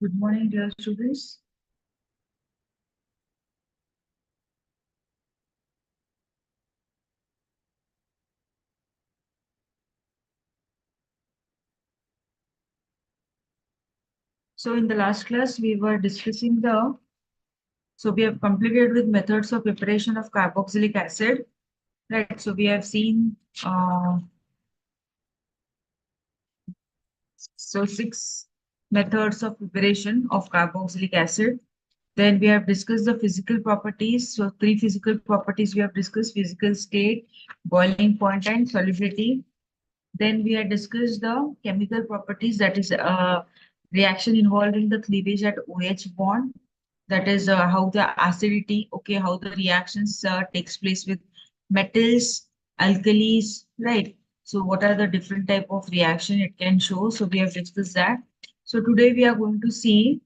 Good morning, dear students. So in the last class, we were discussing we have completed with methods of preparation of carboxylic acid, right? So we have seen, six methods of preparation of carboxylic acid. Then we have discussed the physical properties. So three physical properties we have discussed: physical state, boiling point, and solubility. Then we have discussed the chemical properties, that is reaction involving the cleavage at OH bond. That is how the acidity, okay, how the reactions takes place with metals, alkalis, right? So what are the different type of reaction it can show? So we have discussed that. So today we are going to see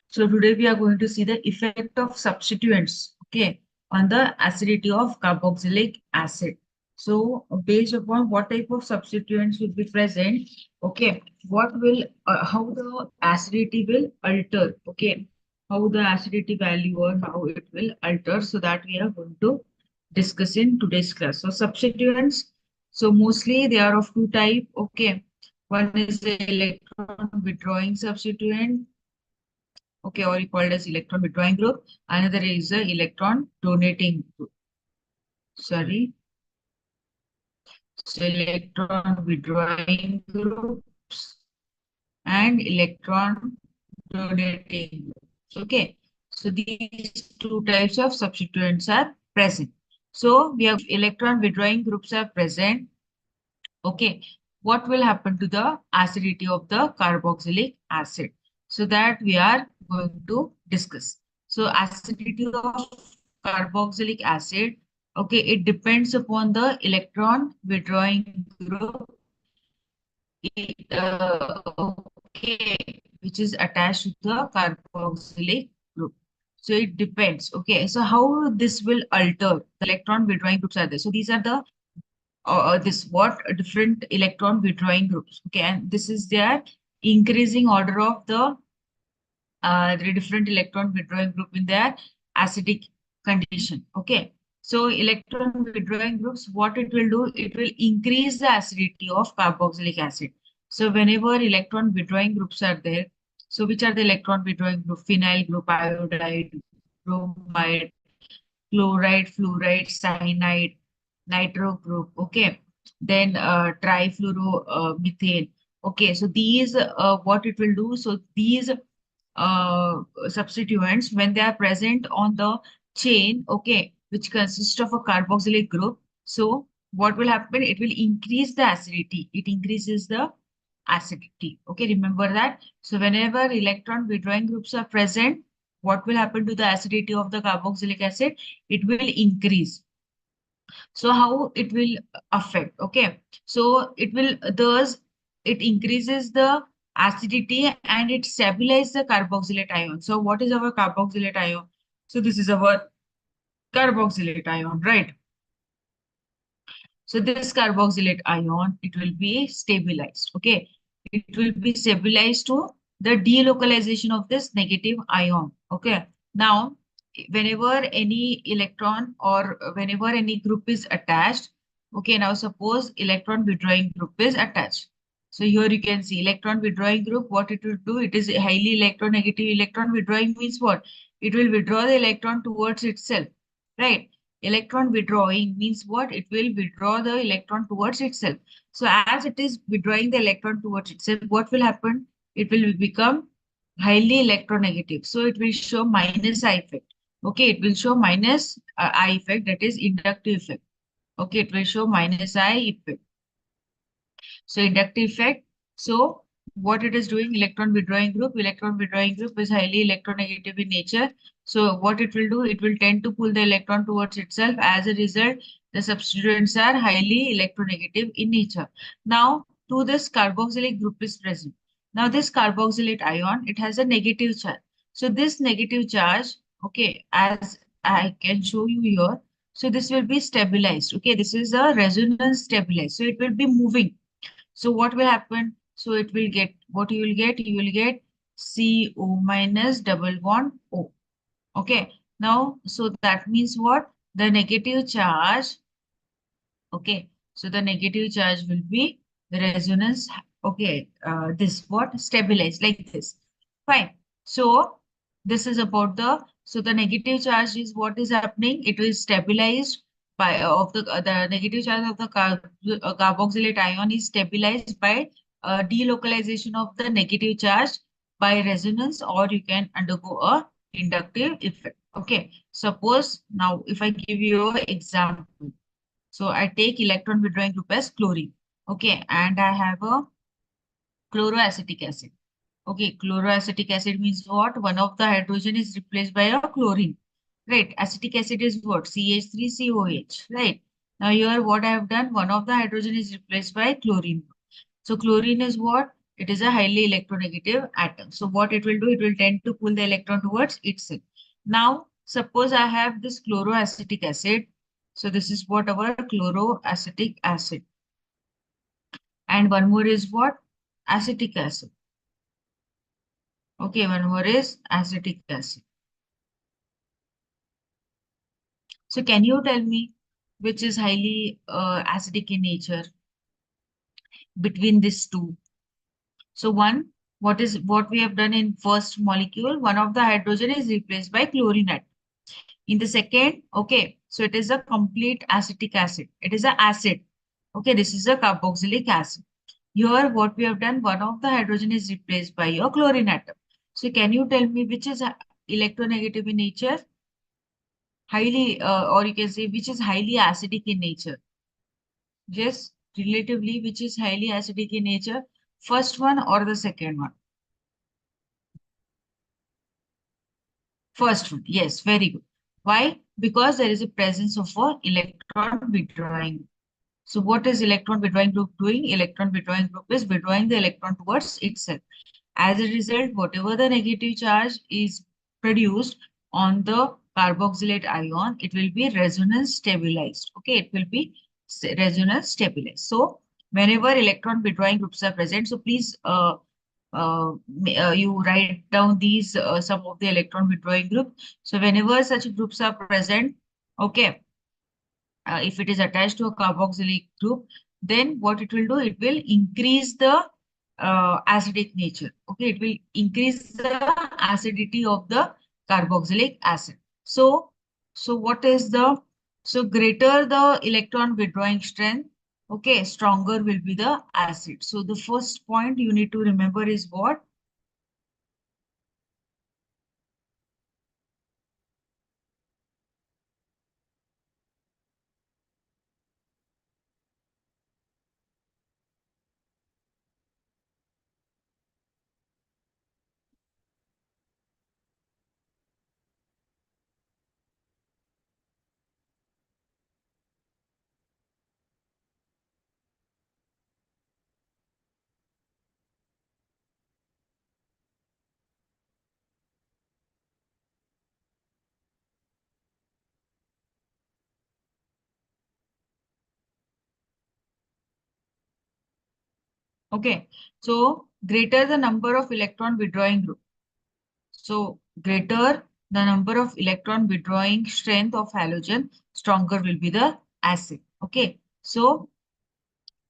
so today we are going to see the effect of substituents, okay, on the acidity of carboxylic acid. So based upon what type of substituents will be present, okay, how the acidity will alter, okay, how the acidity value or how it will alter, so that we are going to discuss in today's class. So substituents, so mostly they are of two type, okay. One is the electron withdrawing substituent, okay, or called as electron withdrawing group. Another is the electron donating group. Sorry, so electron withdrawing groups and electron donating groups. Okay, so these two types of substituents are present. So we have electron withdrawing groups are present. Okay, what will happen to the acidity of the carboxylic acid? So that we are going to discuss. So acidity of carboxylic acid, okay, it depends upon the electron withdrawing group, okay, which is attached to the carboxylic group. So it depends. Okay, so how this will alter the electron withdrawing groups are there. So these are the this what different electron withdrawing groups, okay, and this is their increasing order of the different electron withdrawing group in their acidic condition, okay. So electron withdrawing groups, what it will do, it will increase the acidity of carboxylic acid. So whenever electron withdrawing groups are there, so which are the electron withdrawing group? Phenyl group, iodide, bromide, chloride, fluoride, cyanide, nitro group, okay. Then trifluoromethane. Okay, so these what it will do, so these substituents, when they are present on the chain, okay, which consists of a carboxylic group, so what will happen, it will increase the acidity, it increases the acidity, okay, remember that. So whenever electron withdrawing groups are present, what will happen to the acidity of the carboxylic acid? It will increase. So how it will affect, okay, so it will thus it increases the acidity and it stabilizes the carboxylate ion. So what is our carboxylate ion? So this is our carboxylate ion, right? So this carboxylate ion, it will be stabilized, okay, it will be stabilized to the delocalization of this negative ion, okay. Now whenever any electron or whenever any group is attached, okay, now suppose electron withdrawing group is attached. So here you can see electron withdrawing group, what it will do, it is highly electronegative. Electron withdrawing means what? It will withdraw the electron towards itself, right? Electron withdrawing means what? It will withdraw the electron towards itself. So as it is withdrawing the electron towards itself, what will happen? It will become highly electronegative. So it will show minus I effect. Okay, it will show minus I effect, that is inductive effect. Okay, it will show minus I effect. So inductive effect. So what it is doing, electron withdrawing group is highly electronegative in nature. So what it will do, it will tend to pull the electron towards itself. As a result, the substituents are highly electronegative in nature. Now, to this carboxylic group is present. Now, this carboxylate ion, it has a negative charge. So this negative charge, okay, as I can show you here, so this will be stabilized. Okay, this is a resonance stabilized. So it will be moving. So what will happen? So it will get, what you will get? You will get CO minus double bond O. Okay. Now, so that means what? The negative charge. Okay. So the negative charge will be the resonance. Okay. This what? Stabilized like this. Fine. So this is about so the negative charge is what is happening. It is stabilized by the negative charge of the carboxylate ion is stabilized by delocalization of the negative charge by resonance, or you can undergo a inductive effect. Okay. Suppose now if I give you an example. So I take electron withdrawing group as chlorine. Okay. And I have a chloroacetic acid. Okay, chloroacetic acid means what? One of the hydrogen is replaced by a chlorine. Right. Acetic acid is what? CH3COH. Right. Now here what I have done, one of the hydrogen is replaced by chlorine. So chlorine is what? It is a highly electronegative atom. So what it will do, it will tend to pull the electron towards itself. Now, suppose I have this chloroacetic acid. So this is what our chloroacetic acid. And one more is what? Acetic acid. Okay, one more is acetic acid. So can you tell me which is highly acidic in nature between these two? So one, what we have done in first molecule, one of the hydrogen is replaced by chlorine atom. In the second, okay, so it is a complete acetic acid. It is an acid. Okay, this is a carboxylic acid. Here, what we have done, one of the hydrogen is replaced by your chlorine atom. So can you tell me which is electronegative in nature? Highly, or you can say which is highly acidic in nature. Yes, relatively, which is highly acidic in nature. First one or the second one? First one. Yes, very good. Why? Because there is a presence of a electron withdrawing. So what is electron withdrawing group doing? Electron withdrawing group is withdrawing the electron towards itself. As a result, whatever the negative charge is produced on the carboxylate ion, it will be resonance stabilized. Okay, it will be resonance stabilized. So whenever electron withdrawing groups are present, so please you write down these some of the electron withdrawing group. So whenever such groups are present, okay, if it is attached to a carboxylic group, then what it will do, it will increase the acidic nature. Okay, it will increase the acidity of the carboxylic acid. So what is so greater the electron withdrawing strength, okay, stronger will be the acid. So the first point you need to remember is what? Okay, so greater the number of electron withdrawing group. So greater the number of electron withdrawing strength of halogen, stronger will be the acid. Okay, so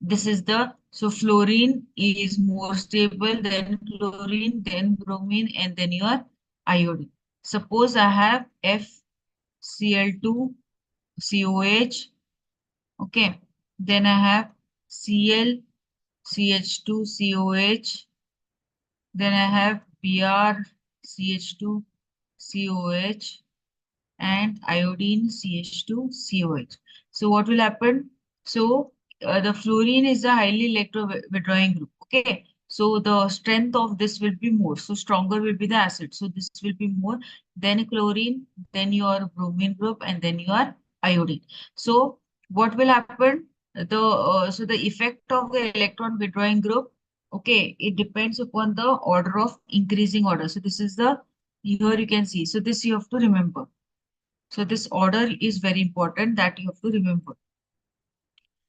this is so fluorine is more stable than chlorine, then bromine, and then your iodine. Suppose I have FCl2 COH. Okay, then I have Cl CH2 COH. Then I have Br CH2 COH and iodine CH2COH. So what will happen? So the fluorine is a highly electro withdrawing group. Okay. So the strength of this will be more. So stronger will be the acid. So this will be more than chlorine, then your bromine group, and then your iodine. So what will happen? So the effect of the electron withdrawing group, okay, it depends upon the order of increasing order. So this is here you can see. So this you have to remember. So this order is very important that you have to remember.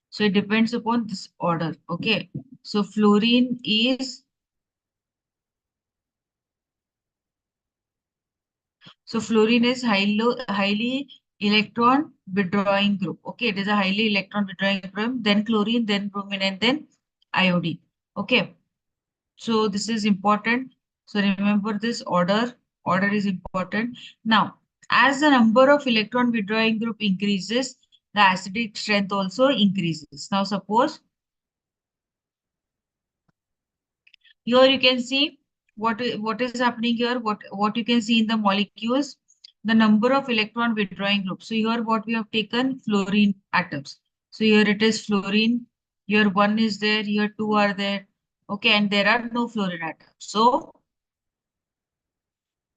So it depends upon this order. Okay. So fluorine is So fluorine is highly electron withdrawing group. Okay, it is a highly electron withdrawing group, then chlorine, then bromine, and then iodine. Okay, so this is important. So remember this order. Order is important. Now, as the number of electron withdrawing group increases, the acidic strength also increases. Now, suppose here you can see what is happening here. What you can see in the molecules, the number of electron withdrawing groups. So here what we have taken fluorine atoms. So here it is fluorine. Here one is there. Here two are there. Okay, and there are no fluorine atoms.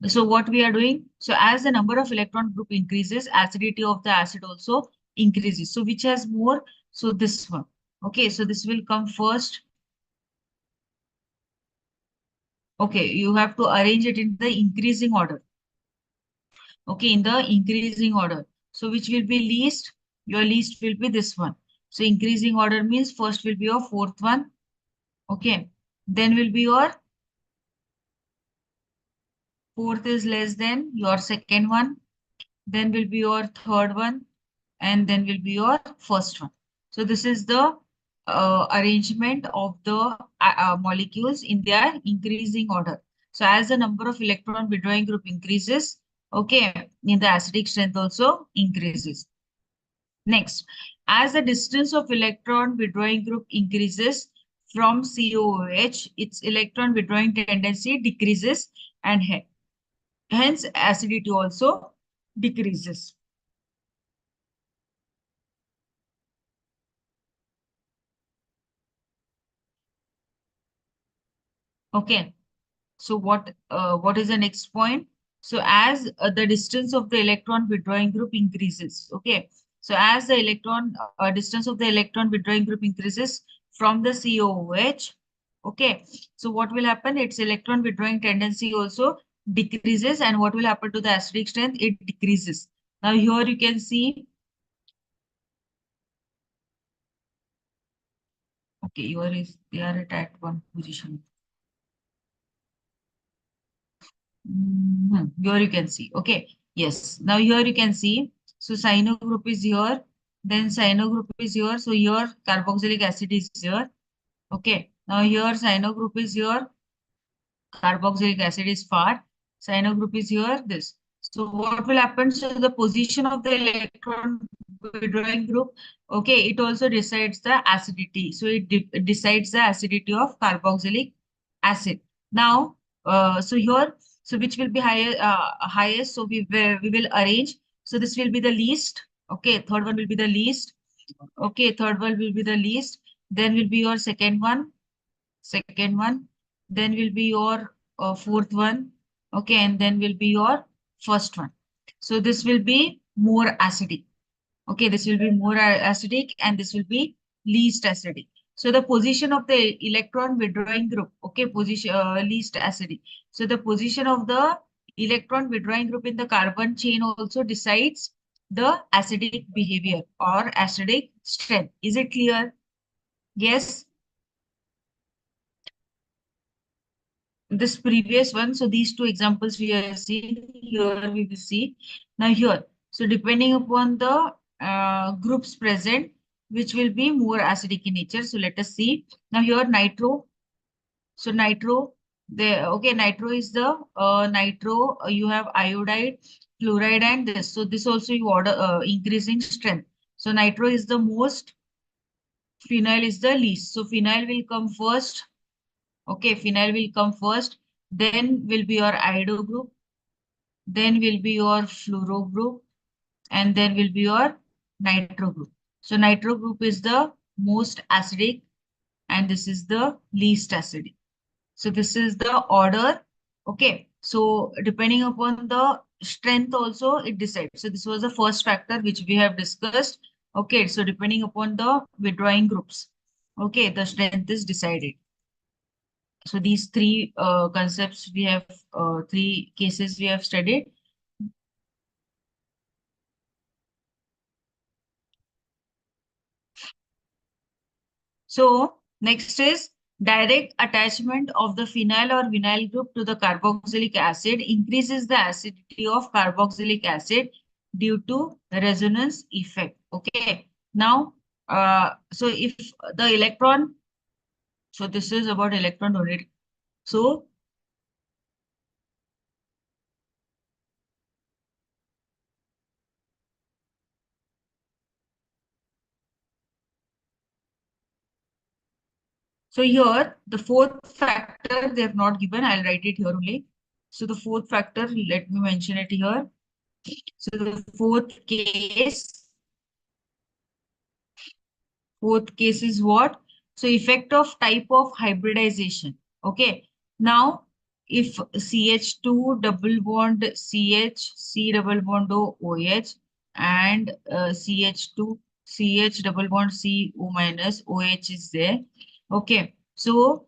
So what we are doing, so as the number of electron group increases, acidity of the acid also increases. So which has more? So this one. Okay, so this will come first. Okay, you have to arrange it in the increasing order. Okay, in the increasing order. So which will be least? Your least will be this one. So increasing order means first will be your fourth one. Okay, then will be your fourth is less than your second one. Then will be your third one, and then will be your first one. So this is the arrangement of the molecules in their increasing order. So as the number of electron withdrawing group increases, okay, in the acidic strength also increases. Next, as the distance of electron withdrawing group increases from COOH, its electron withdrawing tendency decreases, and hence acidity also decreases. Okay. So what is the next point? So as the distance of the electron withdrawing group increases, okay. So as the electron distance of the electron withdrawing group increases from the COOH, okay. So what will happen? Its electron withdrawing tendency also decreases, and what will happen to the acidic strength? It decreases. Now here you can see, okay, here is they are at one position. Here you can see. Okay. Yes. Now here you can see. So cyano group is here. Then cyano group is here. So here carboxylic acid is here. Okay. Now here cyano group is here. Carboxylic acid is far. Cyano group is here. This. So what will happen? So the position of the electron withdrawing group. Okay. It also decides the acidity. So it decides the acidity of carboxylic acid. Now, so here, so which will be highest? So we will arrange. So this will be the least. Okay, third one will be the least. Okay, third one will be the least. Then will be your second one, second one. Then will be your fourth one. Okay, and then will be your first one. So this will be more acidic. Okay, this will be more acidic, and this will be least acidic. So the position of the electron withdrawing group, okay, position least acidic. So the position of the electron withdrawing group in the carbon chain also decides the acidic behavior or acidic strength. Is it clear? Yes. This previous one, so these two examples we have seen, here we will see. Now here, so depending upon the groups present, which will be more acidic in nature. So let us see. Now here nitro. So nitro, the okay, nitro is the nitro. You have iodide, fluoride, and this. So this also you order increasing strength. So nitro is the most, phenyl is the least. So phenyl will come first. Okay, phenyl will come first. Then will be your iodo group. Then will be your fluoro group. And then will be your nitro group. So nitro group is the most acidic, and this is the least acidic. So this is the order. Okay. So depending upon the strength also it decides. So this was the first factor which we have discussed. Okay. So depending upon the withdrawing groups. Okay. The strength is decided. So these three concepts we have, three cases we have studied. So next is Direct attachment of the phenyl or vinyl group to the carboxylic acid increases the acidity of carboxylic acid due to resonance effect. Okay. Now, so if the electron, so this is about electron donating. So here, the fourth factor they have not given. I'll write it here only. So the fourth factor, let me mention it here. So the fourth case is what? So effect of type of hybridization. Okay. Now, if CH2 double bond CH, C double bond O, OH, and CH2, CH double bond C, O minus, OH is there. Okay. So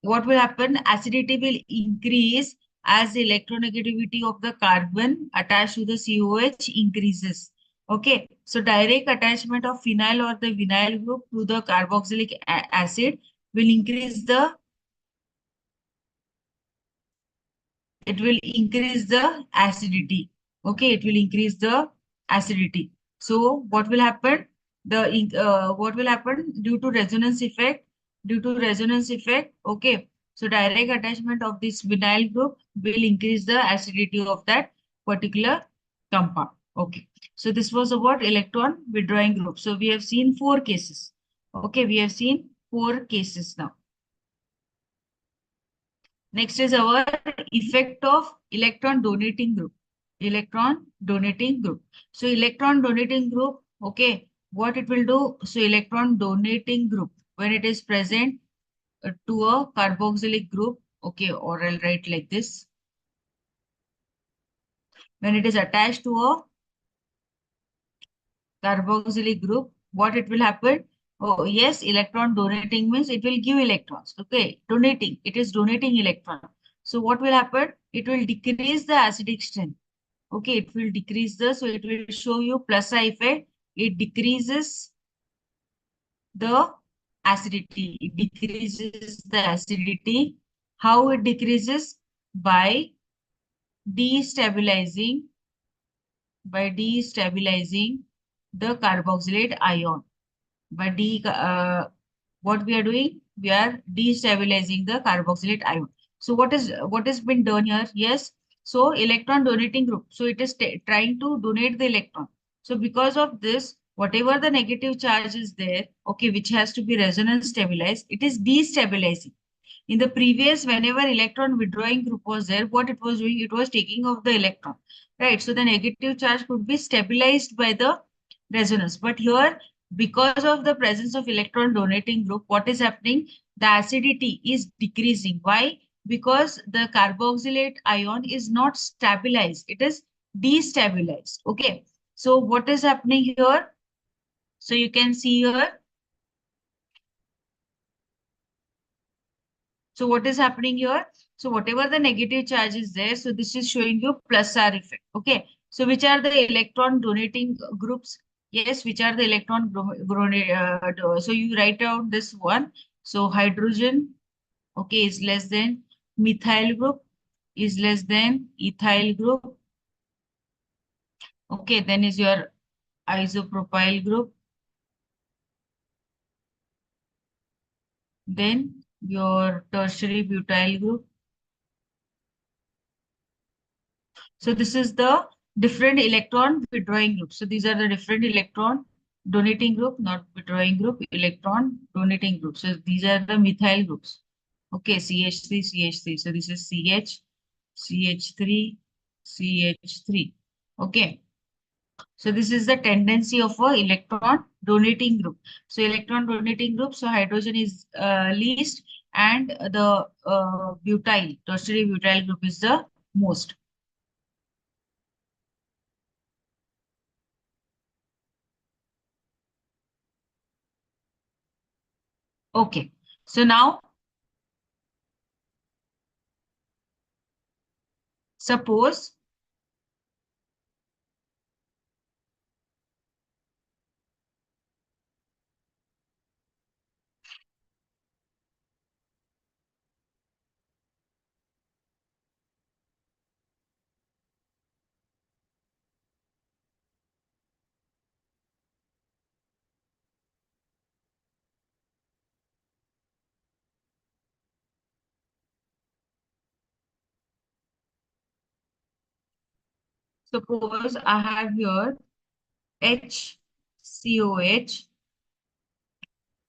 what will happen? Acidity will increase as the electronegativity of the carbon attached to the COH increases. Okay, so direct attachment of phenyl or the vinyl group to the carboxylic acid will increase the it will increase the acidity. Okay, it will increase the acidity. So what will happen? What will happen due to resonance effect? Due to resonance effect, okay. So direct attachment of this vinyl group will increase the acidity of that particular compound. Okay. So this was about electron withdrawing group. So we have seen four cases. Okay, we have seen four cases now. Next is our effect of electron donating group. Electron donating group. So electron donating group, okay, what it will do? So electron donating group, when it is present to a carboxylic group, okay, or I'll write like this. When it is attached to a carboxylic group, what it will happen? Oh, yes, electron donating means it will give electrons. Okay, donating, it is donating electron. So what will happen? It will decrease the acidic strength. Okay, it will decrease so it will show you plus I effect. It decreases the acidity. It decreases the acidity. How it decreases? By destabilizing, by destabilizing the carboxylate ion. By what we are doing? We are destabilizing the carboxylate ion. So what has been done here? Yes. So electron donating group. So it is trying to donate the electron. So because of this, whatever the negative charge is there, okay, which has to be resonance stabilized, it is destabilizing. In the previous, whenever electron withdrawing group was there, what it was doing, it was taking off the electron, right? So the negative charge could be stabilized by the resonance. But here, because of the presence of electron donating group, what is happening? The acidity is decreasing. Why? Because the carboxylate ion is not stabilized. It is destabilized. Okay. So what is happening here? So you can see here. So what is happening here? So whatever the negative charge is there, so this is showing you plus R effect. Okay. So which are the electron donating groups? Yes, which are the electron so you write out this one. So hydrogen, okay, is less than methyl group, is less than ethyl group. Okay, then is your isopropyl group. Then your tertiary butyl group. So this is the different electron withdrawing group. So these are the different electron donating group, not withdrawing group, electron donating group. So these are the methyl groups. Okay, CH3, CH3. So this is CH, CH3, CH3. Okay. So this is the tendency of a electron donating group. So electron donating group, so hydrogen is least and the butyl, tertiary butyl group is the most. Okay. So now suppose Suppose I have here HCOH,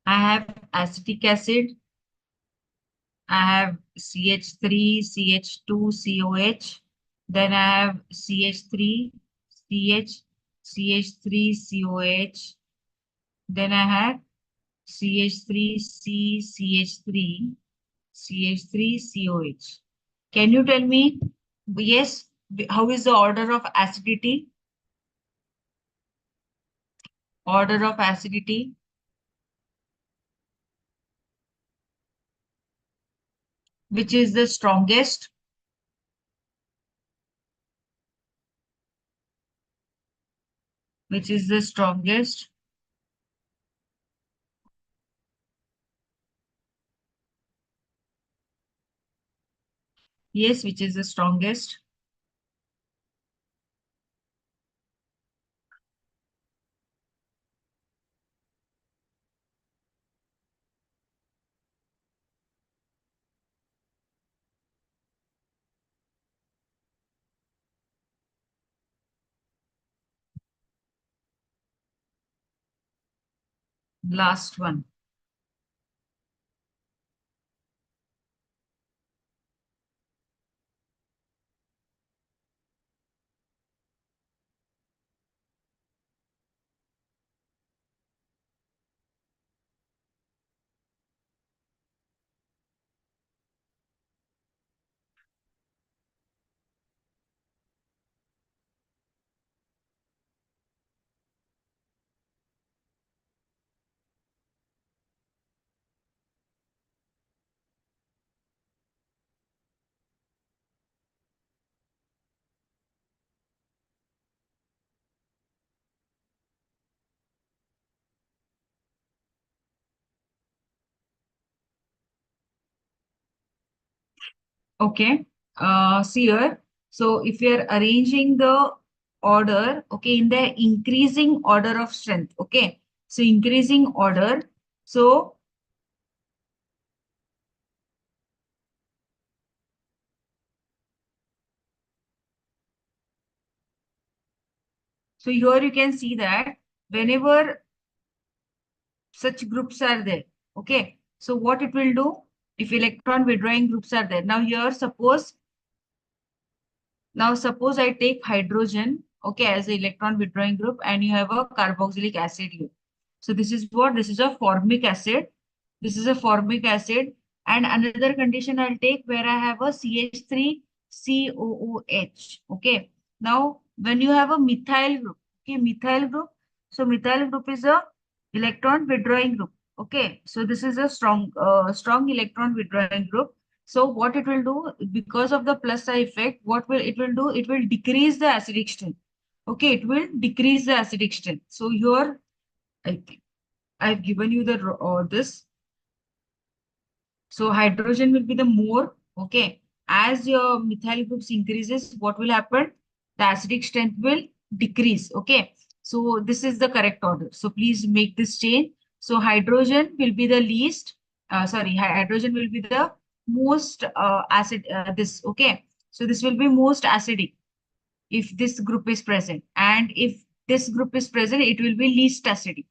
I have acetic acid, I have CH3, CH2COH, then I have CH3, CH, CH3COH, then I have CH3C, CH3, CH3COH. Can you tell me, yes, how is the order of acidity? Order of acidity, which is the strongest? Which is the strongest? Yes, which is the strongest? Last one. Okay. See here. So if you are arranging the order, okay, in the increasing order of strength, okay. So increasing order. So here you can see that whenever such groups are there, okay. So what it will do if electron withdrawing groups are there. Now suppose I take hydrogen, okay, as the electron withdrawing group, and you have a carboxylic acid here. So this is what? This is a formic acid. This is a formic acid. And another condition I'll take where I have a CH3COOH. Okay. Now, when you have a methyl group, okay, methyl group. So methyl group is a electron withdrawing group. Okay. So this is a strong electron withdrawing group. So what it will do, because of the plus I effect, what will it will do? It will decrease the acidic strength. Okay, it will decrease the acidic strength. So here, I think I've given you the this. So hydrogen will be the more, okay. As your methyl groups increases, what will happen? The acidic strength will decrease, okay. So this is the correct order. So please make this change. So hydrogen will be the least, hydrogen will be the most okay. So this will be most acidic if this group is present. And if this group is present, it will be least acidic.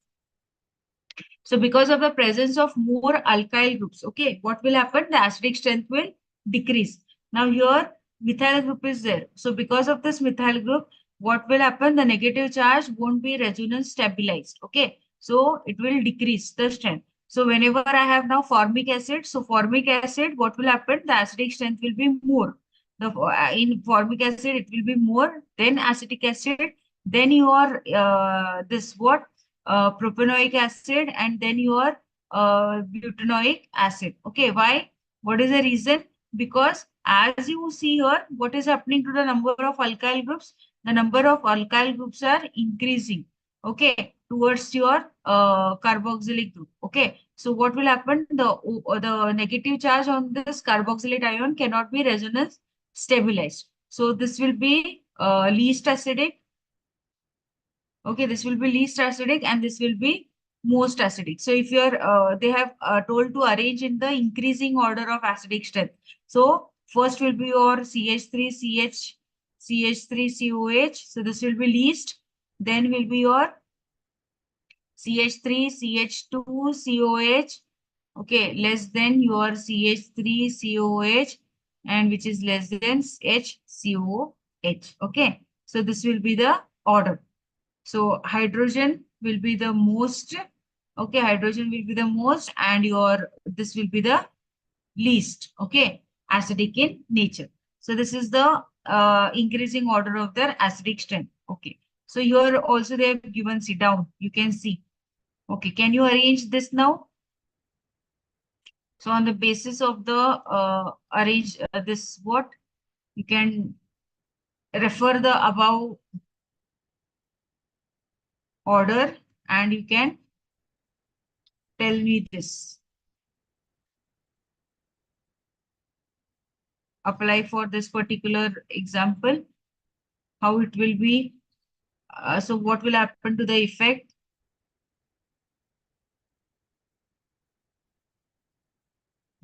So because of the presence of more alkyl groups, okay, what will happen? The acidic strength will decrease. Now here methyl group is there. So because of this methyl group, what will happen? The negative charge won't be resonance stabilized. Okay. So it will decrease the strength. So whenever I have now formic acid, so formic acid, what will happen? The acidic strength will be more. In formic acid, it will be more, then acetic acid, then your this what? Propanoic acid, and then your butanoic acid. Okay, why? What is the reason? Because as you see here, what is happening to the number of alkyl groups? The number of alkyl groups are increasing. Okay, towards your carboxylic group. Okay, so what will happen? The negative charge on this carboxylate ion cannot be resonance stabilized. So this will be least acidic. Okay, this will be least acidic and this will be most acidic. So if you're, they have told to arrange in the increasing order of acidic strength. So first will be your CH3, CH, CH3COH. So this will be least. Then will be your CH3CH2COH. Okay, less than your CH3COH, and which is less than HCOH. Okay, so this will be the order. So hydrogen will be the most. Okay, hydrogen will be the most, and your this will be the least. Okay, acidic in nature. So this is the increasing order of their acidic strength. Okay, so here also they have given, sit down, you can see. Okay, can you arrange this now? So on the basis of the arrange this, what you can refer the above order, and you can tell me this. Apply for this particular example, how it will be. So what will happen to the effect?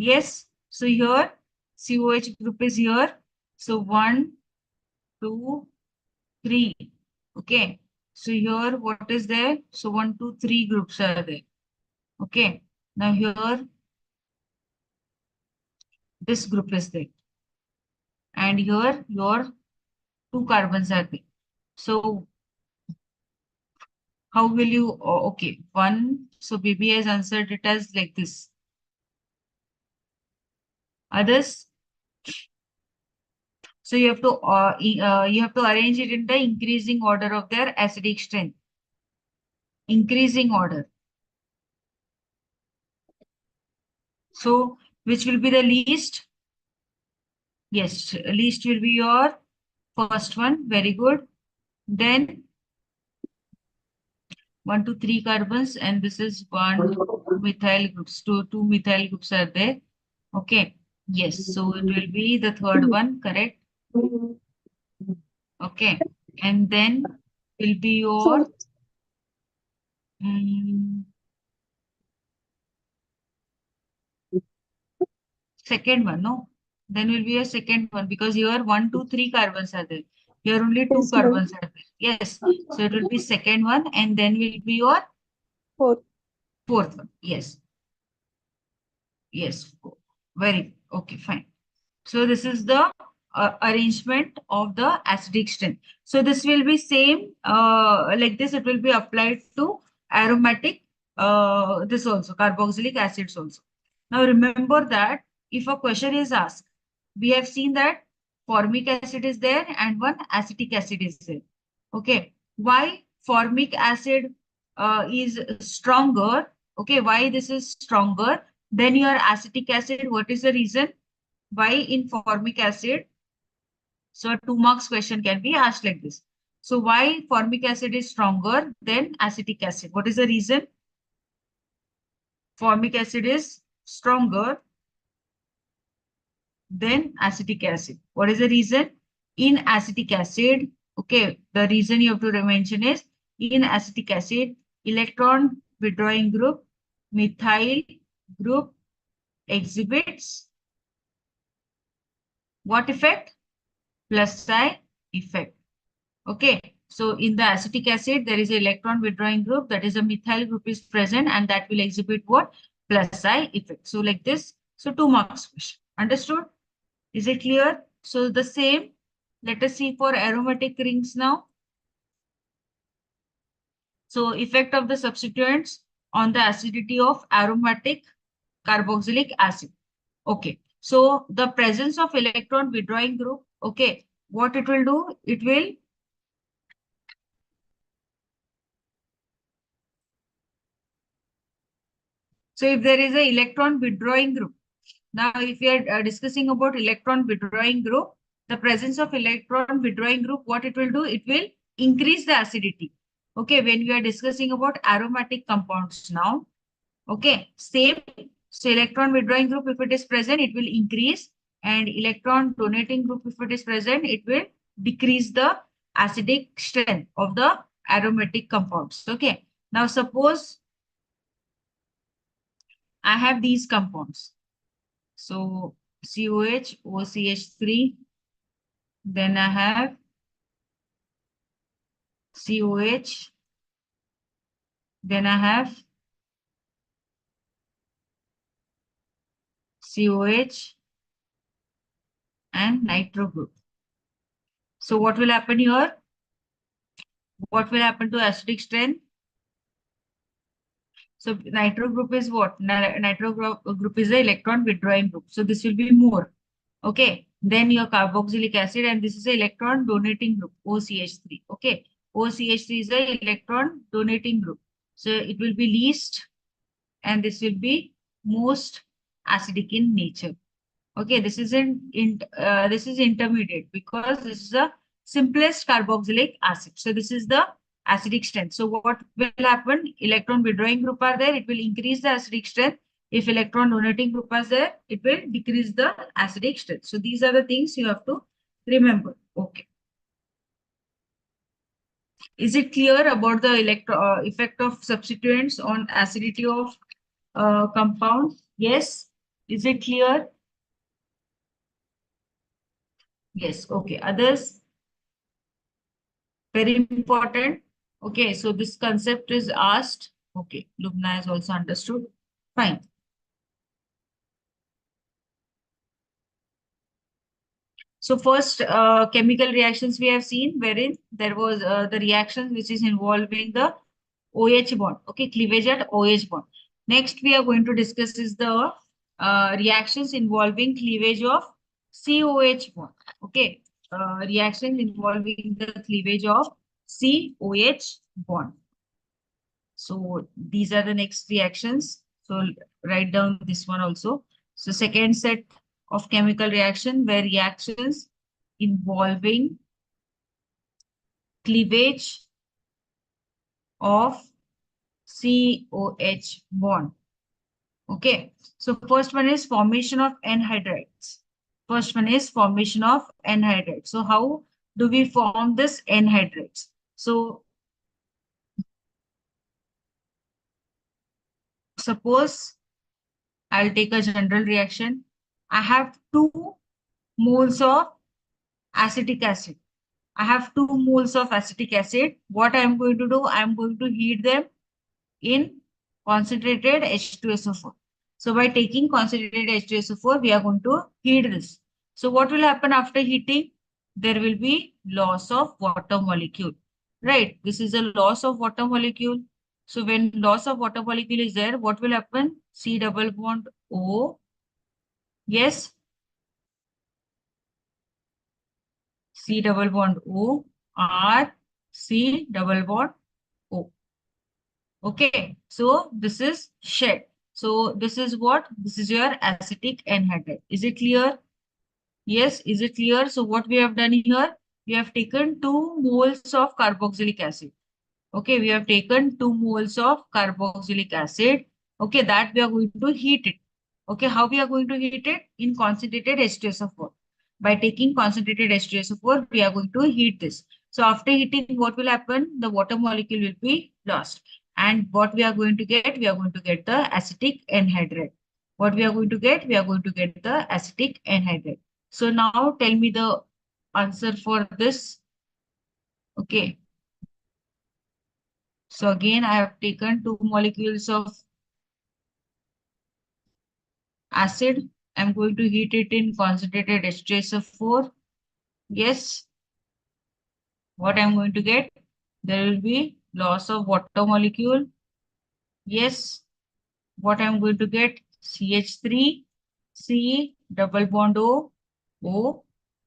Yes. So here COH group is here. So 1, 2, 3. Okay. So here what is there? So 1, 2, 3 groups are there. Okay. Now here this group is there. And here your 2 carbons are there. So how will you, oh, okay, 1. So BB has answered it as like this. Others, so you have to arrange it in the increasing order of their acidic strength. Increasing order. So which will be the least? Yes, least will be your first one. Very good. Then 1, 2, 3 carbons, and this is 1 methyl groups. Two methyl groups are there. Okay. Yes. So it will be the third one, correct? Okay. And then will be your second one, no? Then will be a second one, because here 1, 2, 3 carbons are there. Here only 2 Yes, ma'am. carbons are there. Yes. So it will be second one, and then will be your Fourth. fourth one. Yes. Yes. Very okay, fine. So this is the arrangement of the acidic strength. So this will be same like this. It will be applied to aromatic this also, carboxylic acids also. Now remember that if a question is asked, we have seen that formic acid is there and one acetic acid is there. Okay, why formic acid is stronger? Okay, why this is stronger than your acetic acid? What is the reason? Why in formic acid? So a 2 marks question can be asked like this. So why formic acid is stronger than acetic acid? What is the reason? Formic acid is stronger than acetic acid. What is the reason? In acetic acid, okay, the reason you have to mention is in acetic acid, electron withdrawing group, methyl group exhibits what effect? Plus sign effect. Okay, so in the acetic acid, there is an electron withdrawing group, that is a methyl group is present, and that will exhibit what? Plus I effect. So like this, so 2 marks question. Understood? Is it clear? So the same, let us see for aromatic rings now. So effect of the substituents on the acidity of aromatic carboxylic acid. Okay, so the presence of electron withdrawing group, okay, what it will do? It will So if there is a electron withdrawing group, now if we are discussing about electron withdrawing group, the presence of electron withdrawing group, what it will do? It will increase the acidity. Okay, when we are discussing about aromatic compounds now, okay, same. So electron withdrawing group, if it is present, it will increase, and electron donating group, if it is present, it will decrease the acidic strength of the aromatic compounds. Okay, now suppose I have these compounds. So COH, OCH3, then I have COH. Then I have COH and nitro group. So what will happen here? What will happen to acidic strength? So nitro group is what? Nitro group is the electron withdrawing group. So this will be more. Okay. Then your carboxylic acid, and this is the electron donating group, OCH3. Okay. OCH3 is the electron donating group. So it will be least, and this will be most acidic in nature. Okay, this is this is intermediate because this is the simplest carboxylic acid. So this is the acidic strength. So what will happen? Electron withdrawing group are there, it will increase the acidic strength. If electron donating group is there, it will decrease the acidic strength. So these are the things you have to remember. Okay. Is it clear about the effect of substituents on acidity of compounds? Yes. Is it clear? Yes. Okay. Others? Very important. Okay, so this concept is asked. Okay, Lubna has also understood. Fine. So first chemical reactions we have seen wherein there was the reaction which is involving the OH bond. Okay, cleavage at OH bond. Next we are going to discuss is the reactions involving cleavage of COH bond. Okay, reactions involving the cleavage of COH bond. So these are the next reactions. So write down this one also. So second set of chemical reaction where reactions involving cleavage of COH bond. Okay. So first one is formation of anhydrides. First one is formation of anhydrides. So how do we form this anhydrides? So suppose I'll take a general reaction. I have 2 moles of acetic acid. I have 2 moles of acetic acid. What I am going to do? I am going to heat them in concentrated H2SO4. So by taking concentrated H2SO4, we are going to heat this. So what will happen after heating? There will be loss of water molecule. Right? This is a loss of water molecule. So when loss of water molecule is there, what will happen? C double bond O. Yes. C double bond O, R, C double bond O. Okay, so this is shed. So this is what? This is your acetic anhydride. Is it clear? Yes, is it clear? So what we have done here? We have taken 2 moles of carboxylic acid. Okay, we have taken 2 moles of carboxylic acid. Okay, that we are going to heat it. Okay, how we are going to heat it? In concentrated H2SO4. By taking concentrated H2SO4, we are going to heat this. So after heating, what will happen? The water molecule will be lost. And what we are going to get? We are going to get the acetic anhydride. What we are going to get? We are going to get the acetic anhydride. So now tell me the answer for this. Okay. So again, I have taken 2 molecules of acid. I'm going to heat it in concentrated H2SO4. Yes. What I'm going to get? There will be loss of water molecule. Yes. What I'm going to get? CH3, C double bond O, O,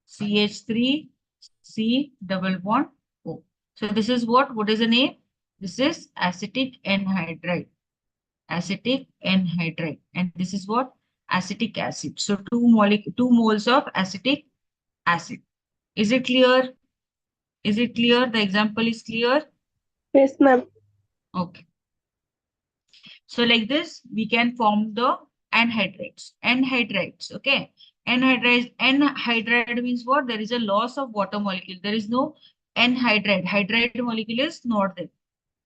CH3, C double bond O. So this is what? What is the name? This is acetic anhydride. Acetic anhydride. And this is what? Acetic acid. So 2 moles of acetic acid. Is it clear? Is it clear? The example is clear? Yes, ma'am. Okay. So like this, we can form the anhydrides. Anhydrides. Okay. Anhydride means what? There is a loss of water molecule. There is no anhydride. Hydride molecule is not there.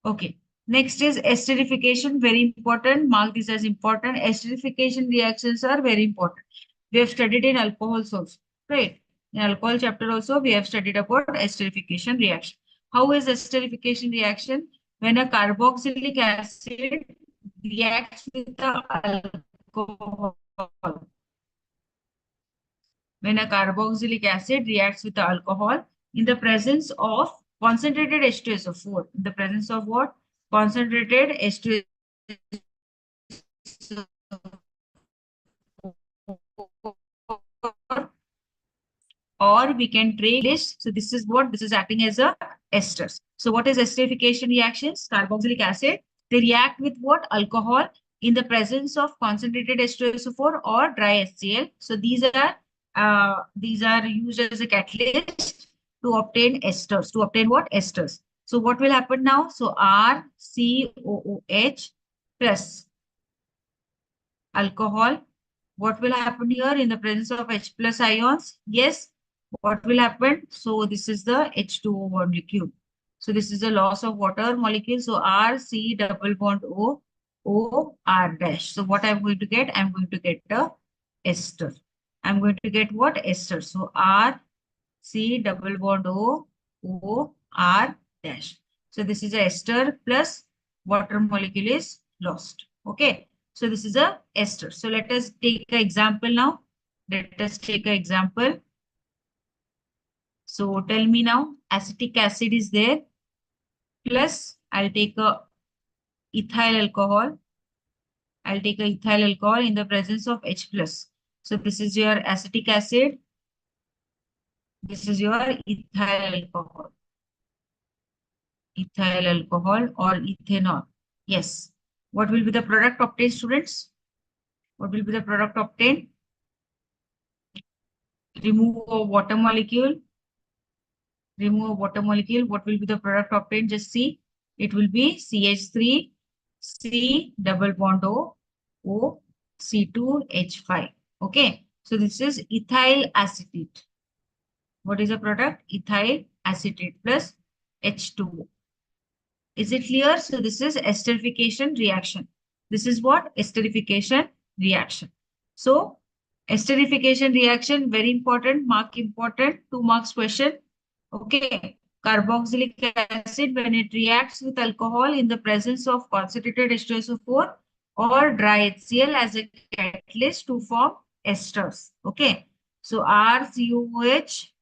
Okay. Next is esterification. Very important. Mark this as important. Esterification reactions are very important. We have studied in alcohols also. Right. In alcohol chapter also, we have studied about esterification reaction. How is esterification reaction? When a carboxylic acid reacts with the alcohol. When a carboxylic acid reacts with the alcohol in the presence of concentrated H2SO4. In the presence of what? Concentrated H2SO4, or we can trade this. So this is what this is acting as a esters. So what is esterification reactions? Carboxylic acid, they react with what? Alcohol in the presence of concentrated H2SO4 or dry HCl. So these are used as a catalyst to obtain esters. To obtain what? Esters. So what will happen now? So RCOOH plus alcohol. What will happen here in the presence of H plus ions? Yes, what will happen? So this is the H2O molecule. So this is the loss of water molecule. So R, C, double bond O, O, R dash. So what I'm going to get? I'm going to get the ester. I'm going to get what? Ester. So R, C, double bond O, O, R dash. So this is a ester plus water molecule is lost. Okay. So this is a ester. So let us take an example now. Let us take an example. So tell me now, acetic acid is there. Plus, I'll take a ethyl alcohol. I'll take a ethyl alcohol in the presence of H plus. So this is your acetic acid. This is your ethyl alcohol. Ethyl alcohol or ethanol. Yes. What will be the product obtained, students? What will be the product obtained? Remove a water molecule. Remove a water molecule. What will be the product obtained? Just see. It will be CH3, C double bond O, O, C2H5. Okay. So this is ethyl acetate. What is the product? Ethyl acetate plus H2O. Is it clear? So this is esterification reaction. This is what? Esterification reaction. So esterification reaction, very important, mark important, 2 marks question. Okay. Carboxylic acid, when it reacts with alcohol in the presence of concentrated H2SO4 or dry HCl as a catalyst to form esters. Okay. So RCOOH,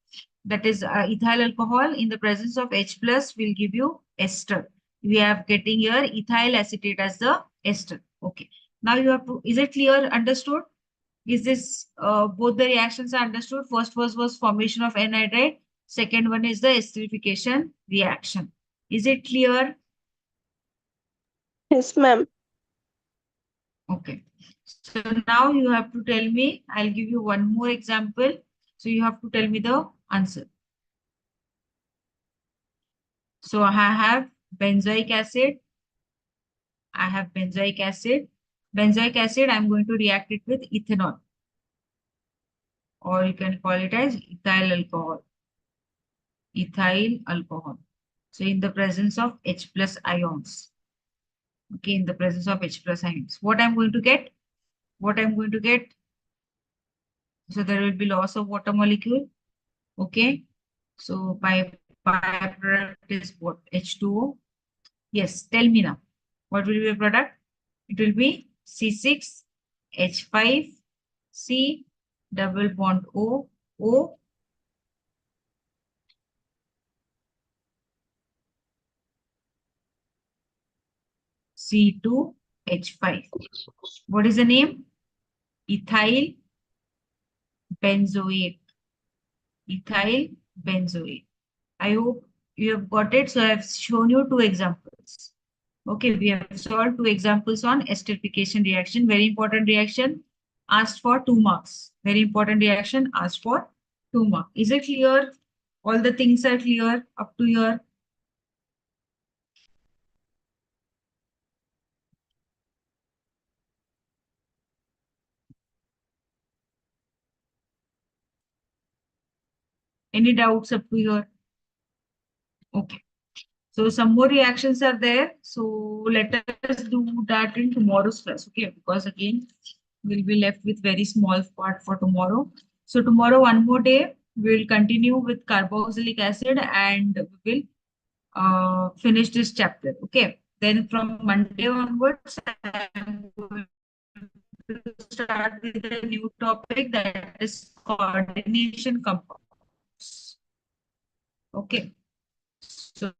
that is ethyl alcohol in the presence of H plus will give you ester. We are getting here ethyl acetate as the ester. Okay. Now you have to, is it clear, understood? Is this, both the reactions are understood? First was formation of anhydride. Second one is the esterification reaction. Is it clear? Yes, ma'am. Okay. So now you have to tell me, I'll give you one more example. So you have to tell me the answer. So I have benzoic acid. I have benzoic acid. Benzoic acid, I'm going to react it with ethanol. Or you can call it as ethyl alcohol. Ethyl alcohol. So in the presence of H plus ions. Okay, in the presence of H plus ions. What I'm going to get? What I'm going to get? So there will be loss of water molecule. Okay. So byproduct is what? H2O. Yes, tell me now. What will be the product? It will be C6H5C double bond O, O, C2H5. What is the name? Ethyl benzoate. Ethyl benzoate. I hope you have got it. So I have shown you 2 examples. Okay, we have solved 2 examples on esterification reaction. Very important reaction, asked for 2 marks. Very important reaction, asked for 2 marks. Is it clear? All the things are clear up to here. Any doubts up to here? Okay. So some more reactions are there. So let us do that in tomorrow's class. Okay, because again, we'll be left with very small part for tomorrow. So tomorrow, one more day, we'll continue with carboxylic acid and we will finish this chapter. Okay. Then from Monday onwards, I am going to start with a new topic, that is coordination compounds. Okay. So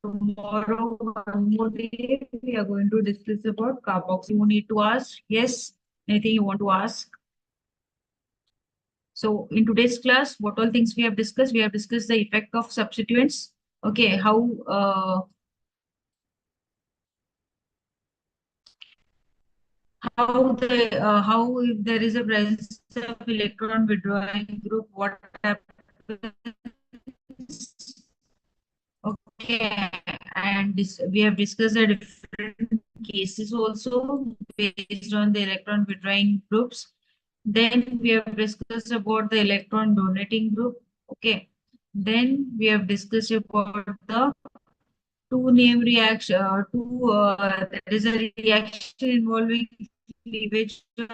tomorrow, one more day, we are going to discuss about carboxy. You need to ask, yes, anything you want to ask. So in today's class, what all things we have discussed? We have discussed the effect of substituents. Okay, how if there is a presence of electron withdrawing group, what happens? Okay, and we have discussed the different cases also based on the electron withdrawing groups. Then we have discussed about the electron donating group. Okay. Then we have discussed about the two name reaction, that is a reaction involving cleavage of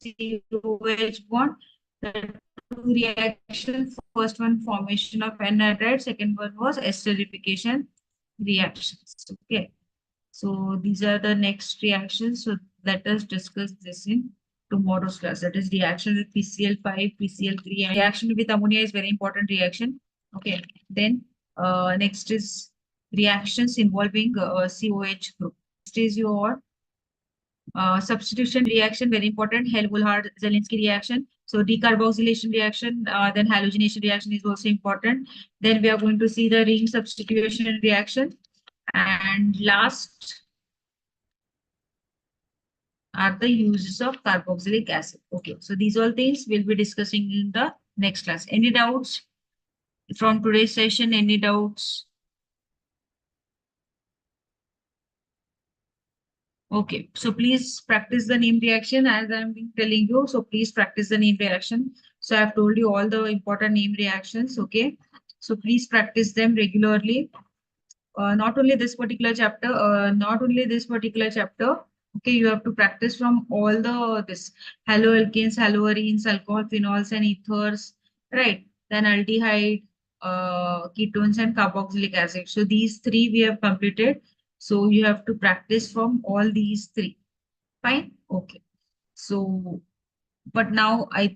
COH bond. The two reactions, first one formation of anhydride, second one was esterification reactions. Okay. So these are the next reactions. So let us discuss this in tomorrow's class. That is reaction with PCl5, PCl3, and reaction with ammonia is very important reaction. Okay. Then next is reactions involving COH group. Next is your substitution reaction, very important. Helmholtz-Zelinsky reaction. So decarboxylation reaction, then halogenation reaction is also important. Then we are going to see the ring substitution reaction. And last are the uses of carboxylic acid. Okay, so these all things we'll be discussing in the next class. Any doubts from today's session? Any doubts? Okay, so please practice the name reaction as I'm been telling you. So please practice the name reaction. So I've told you all the important name reactions. Okay, so please practice them regularly. Not only this particular chapter, okay, you have to practice from all this haloalkanes, haloarenes, alcohol phenols, and ethers, right? Then aldehyde, ketones, and carboxylic acid. So these three we have completed. So you have to practice from all these three. Fine. Okay. So but now I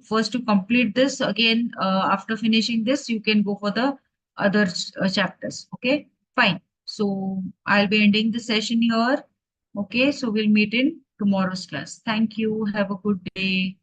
first to complete this again, after finishing this you can go for the other chapters. Okay, fine. So I'll be ending the session here. Okay, so we'll meet in tomorrow's class. Thank you, have a good day.